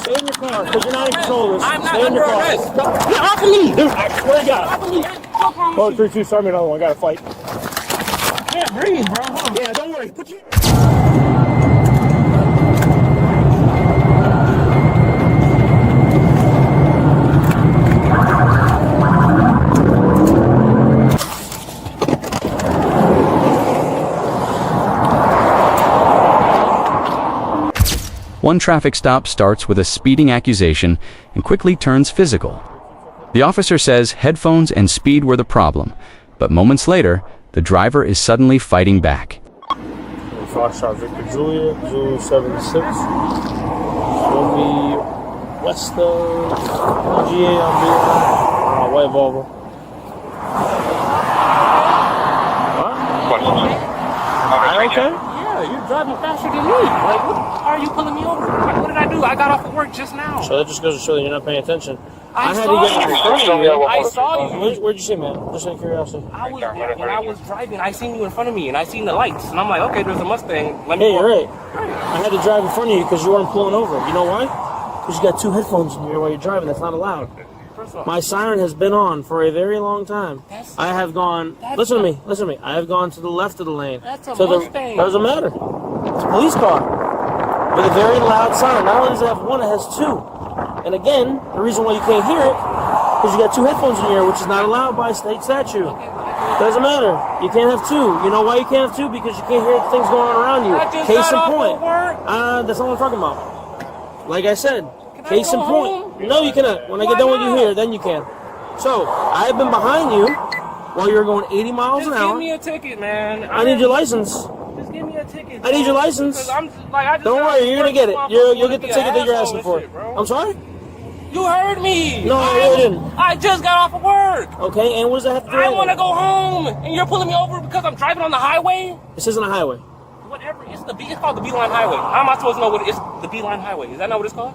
Stay in your car, because you're not in control of this. I'm not Stay in under your car. arrest. Get off of me! Dude, I swear to God. Off of me. What's wrong Oh, with you? 3-2, start me another one. I got to fight. I can't breathe, bro. Hold on. Yeah, don't worry. Put your... One traffic stop starts with a speeding accusation and quickly turns physical. The officer says headphones and speed were the problem, but moments later, the driver is suddenly fighting back. Foxtrot Victor Julia, Zulu 76. Will be west of GA on White Volvo. What? Okay? Yeah, you're driving faster than me. Like, what are you pulling me over? Like, what did I do? I got off of work just now. So that just goes to show that you're not paying attention. I had saw to get you. in front of you. I saw you. Where'd you see me, man? Just out of curiosity. When I was driving, I seen you in front of me, and I seen the lights, and I'm like, okay, there's a Mustang. Let me Hey, go. you're right. I had to drive in front of you because you weren't pulling over. You know why? Because you got two headphones in your ear while you're driving. That's not allowed. My siren has been on for a very long time. I have gone. Listen to me. Listen to me. I have gone to the left of the lane. That's a so Mustang. Doesn't matter. It's a police car with a very loud siren. Not only does it have one, it has two. And again, the reason why you can't hear it is you got two headphones in your ear, which is not allowed by state statute. Doesn't matter. You can't have two. You know why you can't have two? Because you can't hear the things going on around you. Case in point. That's not what I'm talking about. Like I said, case in point. No, you cannot. When I get done with you here, then you can. So, I've been behind you while you were going 80 miles an hour. Just give me a ticket, man. I need your license. Just give me a ticket. I need your license. Don't worry, you're gonna get it. You'll get the ticket that you're asking for. I'm sorry? You heard me. No, I really didn't. I just got off of work. Okay, and what does that have to do with I want to go home, and you're pulling me over because I'm driving on the highway? This isn't a highway. Whatever. It's called the Beeline Highway. How am I supposed to know what it is? The Beeline Highway. Is that not what it's called?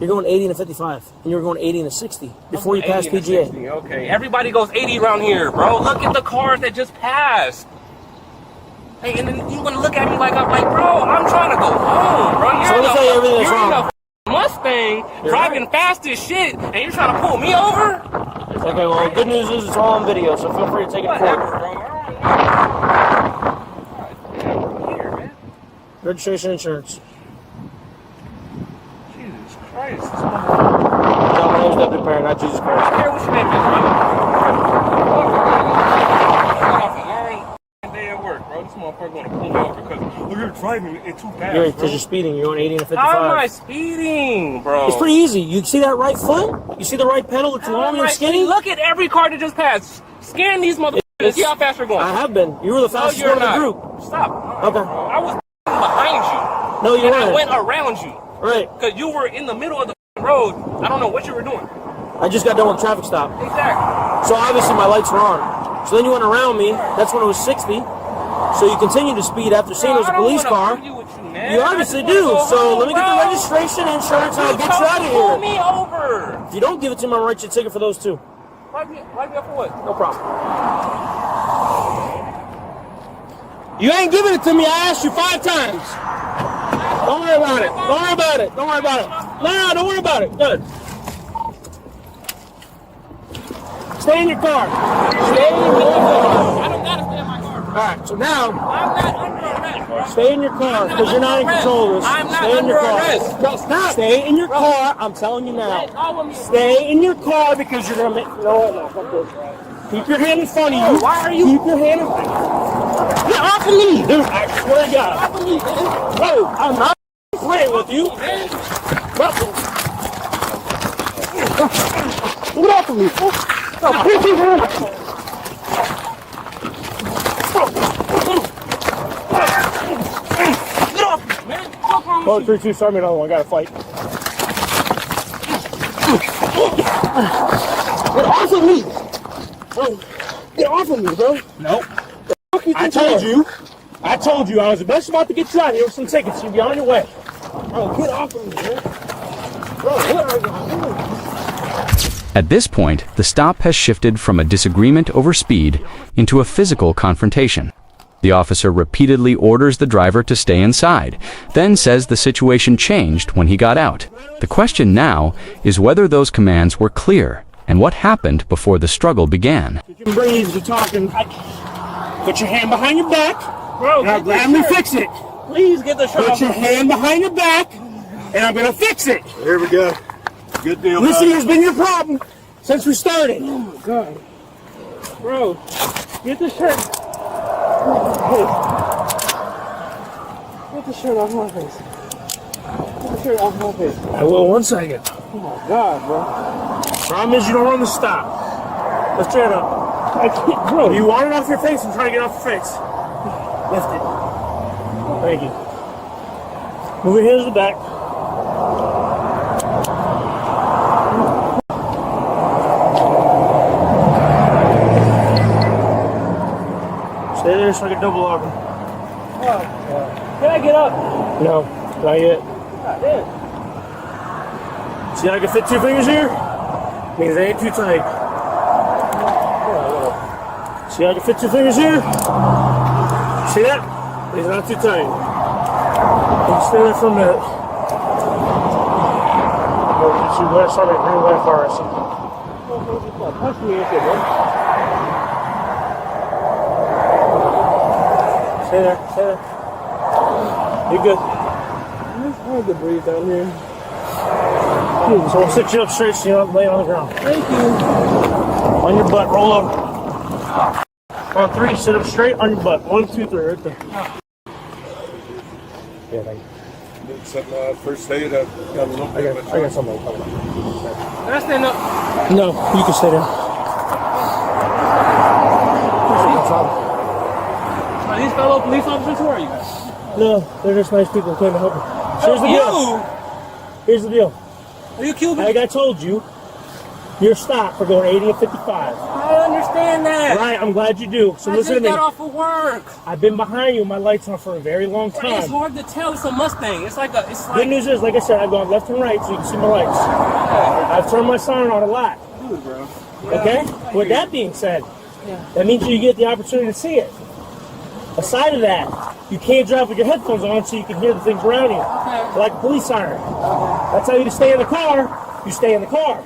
You're going 80 and a 55, and you were going 80 and a 60 before you passed PGA. 60. Okay, everybody goes 80 around here, bro. Look at the cars that just passed. Hey, and then you want to look at me like I'm like, bro, I'm trying to go home, bro. So let me tell you everything that's wrong. You're in a Mustang driving fast as shit, and you're trying to pull me over? Okay, well, good news is it's all on video, so feel free to take it forward. Registration insurance. Jesus Christ. No, my name's Deputy Parent, not Jesus Christ. I don't care what your name is, bro. Day at work, bro. This motherfucker gonna pull me over because you're driving it too fast. Because you're speeding. You're going 80 and a 55. How am I speeding, bro? It's pretty easy. You see that right foot? You see the right pedal? It's long and skinny? Look at every car that just passed. Scan these motherfuckers. See how fast you're going. I have been. You were the fastest one in the group. Stop. Okay. I was behind you. No, you weren't. I went around you. Right. Because you were in the middle of the road. I don't know what you were doing. I just got done with a traffic stop. Exactly. So obviously my lights were on. So then you went around me. That's when it was 60. So you continue to speed after seeing it was a police car. You obviously do. So let me get the registration, insurance, and I'll get you out of here. Pull me over. If you don't give it to me, I'll write you a ticket for those two. Write me up for what? No problem. You ain't giving it to me. I asked you 5 times. Don't worry about it. Don't worry about it. Don't worry about it. No, don't worry about it. Good. Stay in your car. Stay in your car. I don't gotta stay in my car, bro. Alright, so now, I'm not under arrest, bro. stay in your car, because you're not in control of this. I'm not Stay in your under car. arrest. Bro, stop. Stay in your car, I'm telling you now. Stay in your car, because you're gonna make, you know what, no, fuck this. Keep your hand in front of you. Why are you? Keep your hand in front of you. Get off of me, dude. I swear to God. Off of me, man. Bro, I'm not playing with you. Bro. Get off of me. No, keep your hand. Get off, man. What's wrong Oh, with you? 3-2, start me another one. I gotta fight. Get off of me! Bro, get off of me, bro. Nope. I told you I was just about to get you out of here with some tickets. You'll be on your way. Bro, get off of me, man. Bro, what are you doing? At this point, the stop has shifted from a disagreement over speed into a physical confrontation. The officer repeatedly orders the driver to stay inside, then says the situation changed when he got out. The question now is whether those commands were clear and what happened before the struggle began. You can breathe to talking. Put your hand behind your back. Bro, and I'll gladly fix it. please get the shirt Put off. your hand behind your back, and I'm gonna fix it. Here we go. Good deal. Listen, has been your problem since we started. Oh my God. Bro, get the shirt. Hey, get the shirt off my face. Get the shirt off my face. I will, 1 second. Oh my God, bro. Problem is you don't run the stop. Let's try it up. I can't, bro. You want it off your face and try to get it off your face. Lift it. Thank you. Move your hands to the back. Stay there so I can double lock them. Can I get up? No, not yet. God damn. See how I can fit 2 fingers here? Means they ain't too tight. See how I can fit 2 fingers here? See that? Means not too tight. Just stay there for a minute. You better start at green light first. Punch me into it, bro. Stay there, stay there. You're good. It's hard to breathe down here. So we'll sit you up straight so you're not laying on the ground. Thank you. On your butt, roll over. On 3, sit up straight on your butt. 1, 2, 3, right there. Yeah, thank you. Did some first aid. Got a little I bit got, of I got somebody coming up. Can I stand up? No, you can stay down. Are these fellow police officers? Who are you guys? No, they're just nice people who came to help me. So here's the You! deal. Here's the deal. Are you Cuban? Like I told you, you're stopped for going 80 and 55. I understand that. Right, I'm glad you do. So I listen just to me. got off of work. I've been behind you, my lights on for a very long It's time. hard to tell. It's a Mustang. It's like a. It's Good like. news is, like I said, I've gone left and right so you can see my lights. I've turned my siren on a lot. Dude, bro. Okay? With that being said, that means you get the opportunity to see it. Aside of that, you can't drive with your headphones on so you can hear the things around you. Okay. Like a police siren. I tell you to stay in the car, you stay in the car.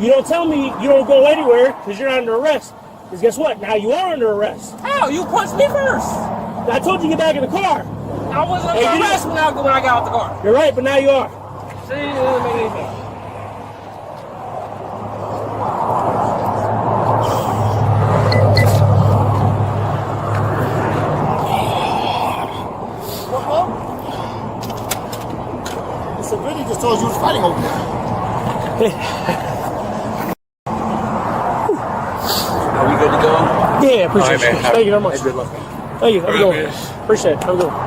You don't tell me you don't go anywhere because you're under arrest. Because guess what? Now you are under arrest. How? You punched me first. I told you to get back in the car. I wasn't Hey, under you arrest when I got out the car. You're right, but now you are. See, it doesn't make any sense. So really just told you was fighting over there. Are we good to go? Yeah, appreciate All right, man. it. Thank you very much. Good luck. Thank you. Have a good one. man. Appreciate it. Have a good one.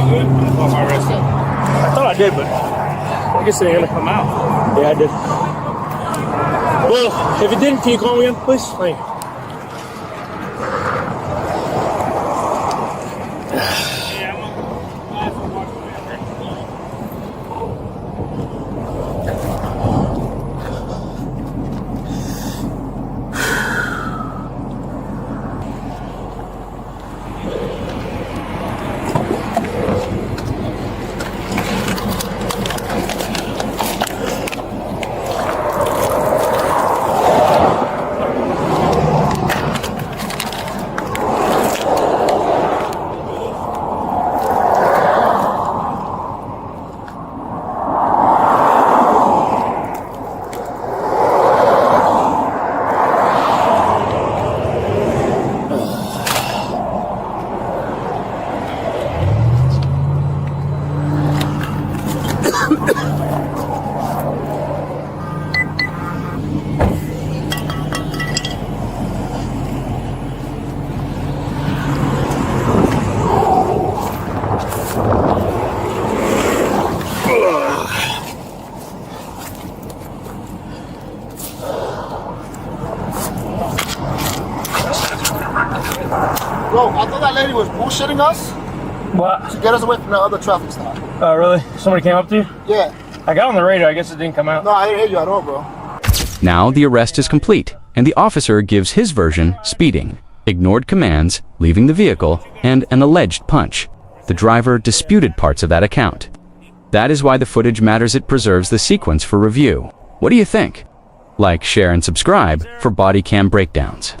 Good. Off my rest up. I thought I did, but I guess it ain't gonna come out. Yeah, I did. Well, if it didn't, can you call me in, please? Thank you. Bro, I thought that lady was bullshitting us. What? To get us away from the other traffic stop. Oh, really? Somebody came up to you? Yeah. I got on the radio. I guess it didn't come out. No, I didn't hear you at all, bro. Now the arrest is complete, and the officer gives his version: speeding, ignored commands, leaving the vehicle, and an alleged punch. The driver disputed parts of that account. That is why the footage matters. It preserves the sequence for review. What do you think? Like, share, and subscribe for Bodycam breakdowns.